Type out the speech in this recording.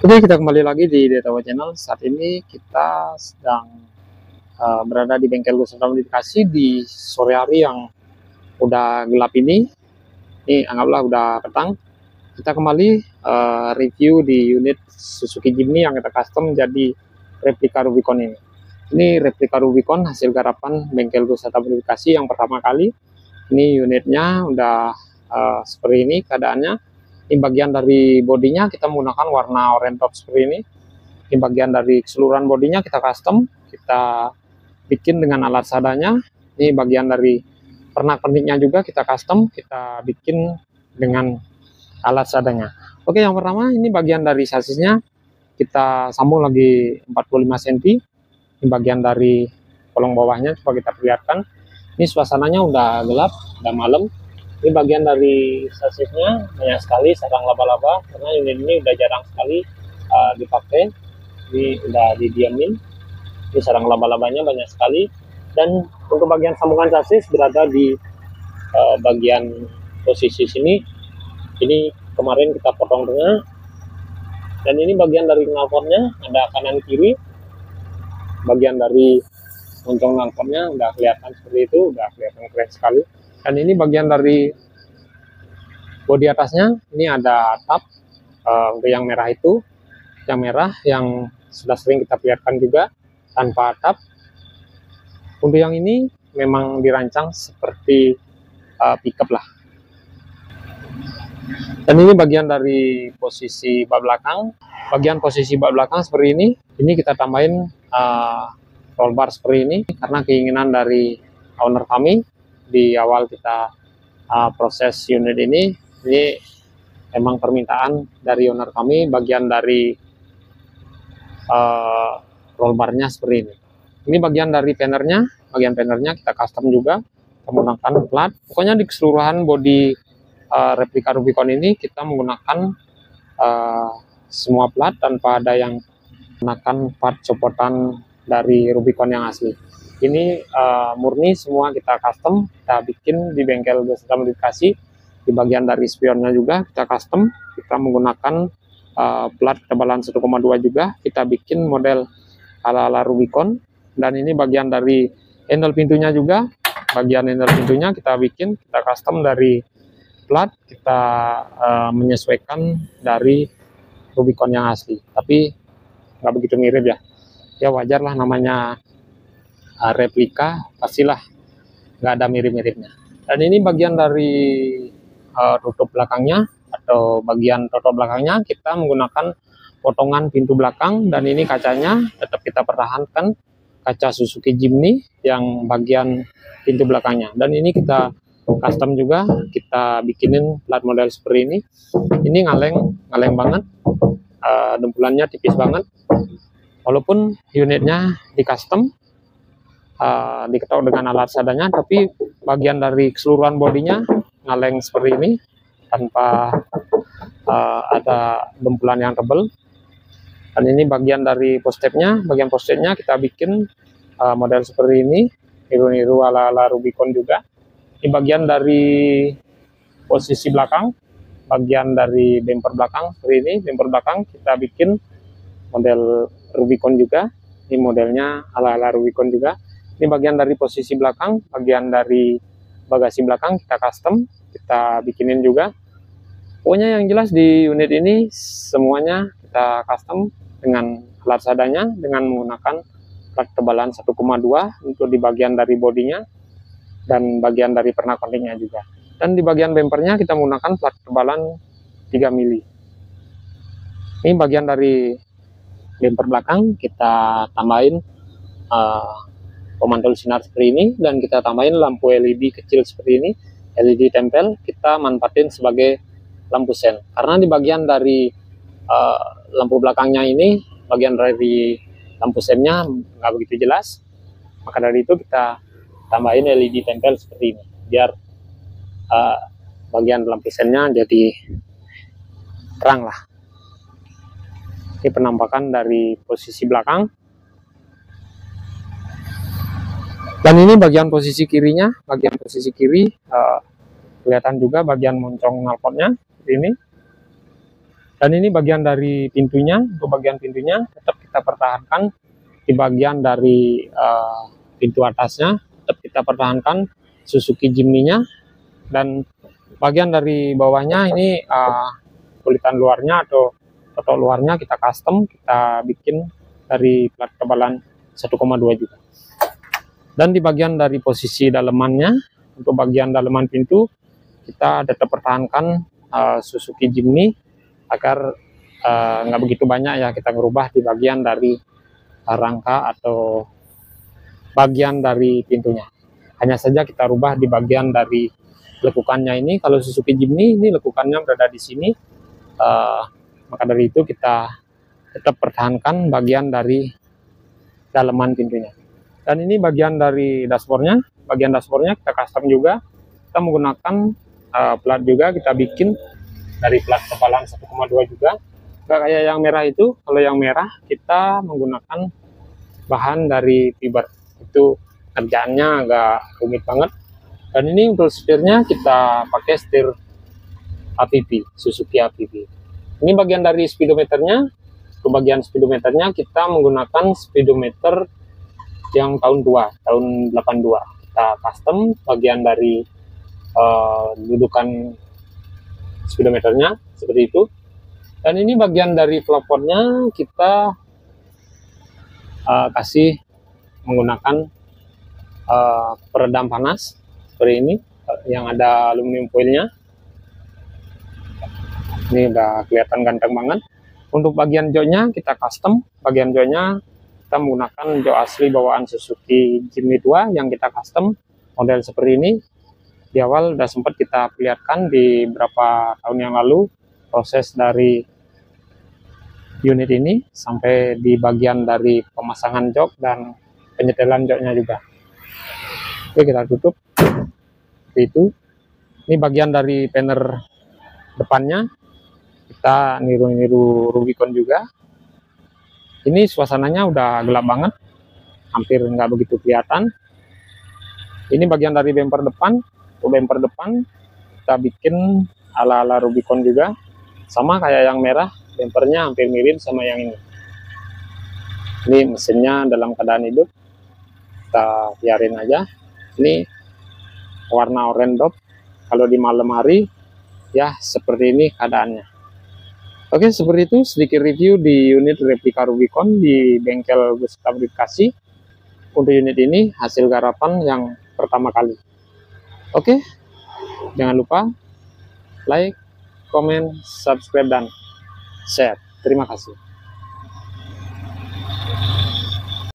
Oke, kita kembali lagi di Detawa Channel. Saat ini kita sedang berada di bengkel Gusada Modifikasi di sore hari yang udah gelap ini. Ini anggaplah udah petang. Kita kembali review di unit Suzuki Jimny yang kita custom jadi replika Rubicon ini. Ini replika Rubicon hasil garapan bengkel Gusada Modifikasi yang pertama kali. Ini unitnya udah seperti ini keadaannya. Ini bagian dari bodinya kita menggunakan warna oranye top seperti ini. Ini bagian dari keseluruhan bodinya kita custom, kita bikin dengan alat seadanya. Ini bagian dari pernak-perniknya juga kita custom, kita bikin dengan alat seadanya. Oke, yang pertama ini bagian dari sasisnya kita sambung lagi 45 cm. Ini bagian dari kolong bawahnya, coba kita perlihatkan. Ini suasananya udah gelap, udah malam. Ini bagian dari sasisnya, banyak sekali sarang laba-laba karena unit ini udah jarang sekali dipakai. Ini udah didiamin. Ini sarang laba-labanya banyak sekali. Dan untuk bagian sambungan sasis berada di bagian posisi sini. Ini kemarin kita potong tengah. Dan ini bagian dari knalpotnya, ada kanan kiri. Bagian dari moncong knalpotnya udah kelihatan seperti itu, udah kelihatan keren sekali. Dan ini bagian dari bodi atasnya, ini ada atap untuk yang merah itu, yang merah yang sudah sering kita perlihatkan juga tanpa atap. Untuk yang ini memang dirancang seperti pickup lah. Dan ini bagian dari posisi bak belakang. Bagian posisi bak belakang seperti ini. Ini kita tambahin roll bar seperti ini karena keinginan dari owner kami di awal kita proses unit ini emang permintaan dari owner kami bagian dari roll barnya seperti ini. Ini bagian dari panernya, bagian panernya kita custom juga, kita menggunakan plat. Pokoknya di keseluruhan bodi replika Rubicon ini kita menggunakan semua plat tanpa ada yang menggunakan part copotan dari Rubicon yang asli. Ini murni semua kita custom, kita bikin di bengkel Gusada Modifikasi. Di bagian dari spionnya juga kita custom, kita menggunakan plat ketebalan 1,2 juga, kita bikin model ala-ala Rubicon. Dan ini bagian dari handle pintunya juga, bagian handle pintunya kita bikin, kita custom dari plat, kita menyesuaikan dari Rubicon yang asli. Tapi nggak begitu mirip ya, ya wajar lah namanya replika, pastilah nggak ada mirip-miripnya. Dan ini bagian dari tutup belakangnya atau bagian tutup belakangnya kita menggunakan potongan pintu belakang, dan ini kacanya tetap kita pertahankan kaca Suzuki Jimny yang bagian pintu belakangnya. Dan ini kita custom juga, kita bikinin plat model seperti ini. Ini ngaleng banget, dempulannya tipis banget. Walaupun unitnya di custom, diketok dengan alat seadanya, tapi bagian dari keseluruhan bodinya ngaleng seperti ini tanpa ada dempulan yang tebal. Dan ini bagian dari postepnya, bagian postepnya kita bikin model seperti ini, niru-niru ala-ala Rubicon juga. Ini bagian dari posisi belakang, bagian dari bumper belakang seperti ini, bumper belakang kita bikin model Rubicon juga. Ini modelnya ala-ala Rubicon juga. Ini bagian dari posisi belakang, bagian dari bagasi belakang kita custom, kita bikinin juga. Pokoknya yang jelas di unit ini semuanya kita custom dengan alat seadanya, dengan menggunakan plat tebalan 1,2 untuk di bagian dari bodinya dan bagian dari pernak-perniknya juga. Dan di bagian bumpernya kita menggunakan plat tebalan 3 mili. Ini bagian dari bumper belakang, kita tambahin pemantul sinar seperti ini, dan kita tambahin lampu LED kecil seperti ini, LED tempel, kita manfaatin sebagai lampu sen. Karena di bagian dari lampu belakangnya ini, bagian dari lampu sennya nggak begitu jelas, maka dari itu kita tambahin LED tempel seperti ini, biar bagian lampu sennya jadi terang lah. Ini penampakan dari posisi belakang. Dan ini bagian posisi kirinya, bagian posisi kiri kelihatan juga bagian moncong knalpotnya seperti ini. Dan ini bagian dari pintunya. Untuk bagian pintunya tetap kita pertahankan di bagian dari pintu atasnya, tetap kita pertahankan Suzuki Jimny-nya. Dan bagian dari bawahnya ini kulitan luarnya atau foto luarnya kita custom, kita bikin dari plat kebalan 1,2 juta. Dan di bagian dari posisi dalemannya, untuk bagian daleman pintu kita tetap pertahankan Suzuki Jimny agar nggak begitu banyak ya kita ngerubah di bagian dari rangka atau bagian dari pintunya. Hanya saja kita rubah di bagian dari lekukannya ini. Kalau Suzuki Jimny ini lekukannya berada di sini, maka dari itu kita tetap pertahankan bagian dari daleman pintunya. Dan ini bagian dari dashboardnya. Bagian dashboardnya kita custom juga. Kita menggunakan plat juga, kita bikin dari plat kebalan 1,2 juga. Nggak kayak yang merah itu. Kalau yang merah kita menggunakan bahan dari fiber. Itu kerjaannya agak rumit banget. Dan ini untuk setirnya kita pakai setir APV, Suzuki APV. Ini bagian dari speedometernya. Untuk bagian speedometernya kita menggunakan speedometer yang tahun tua, tahun 82. Kita custom bagian dari dudukan speedometernya seperti itu. Dan ini bagian dari plafonnya kita kasih menggunakan peredam panas seperti ini yang ada aluminium foilnya. Ini udah kelihatan ganteng banget. Untuk bagian joknya kita custom. Bagian joknya kita menggunakan jok asli bawaan Suzuki Jimny 2 yang kita custom model seperti ini. Di awal udah sempat kita perlihatkan di beberapa tahun yang lalu proses dari unit ini sampai di bagian dari pemasangan jok dan penyetelan joknya juga. Oke, kita tutup seperti itu. Ini bagian dari panel depannya, kita niru-niru Rubicon juga. Ini suasananya udah gelap banget, hampir nggak begitu kelihatan. Ini bagian dari bumper depan. Untuk bumper depan kita bikin ala-ala Rubicon juga, sama kayak yang merah. Bumpernya hampir mirip sama yang ini. Ini mesinnya dalam keadaan hidup, kita biarin aja. Ini warna oranye dop. Kalau di malam hari ya seperti ini keadaannya. Oke, seperti itu sedikit review di unit replika Rubicon di bengkel Gustav Bekasi. Untuk unit ini hasil garapan yang pertama kali. Oke, jangan lupa like, comment, subscribe, dan share. Terima kasih.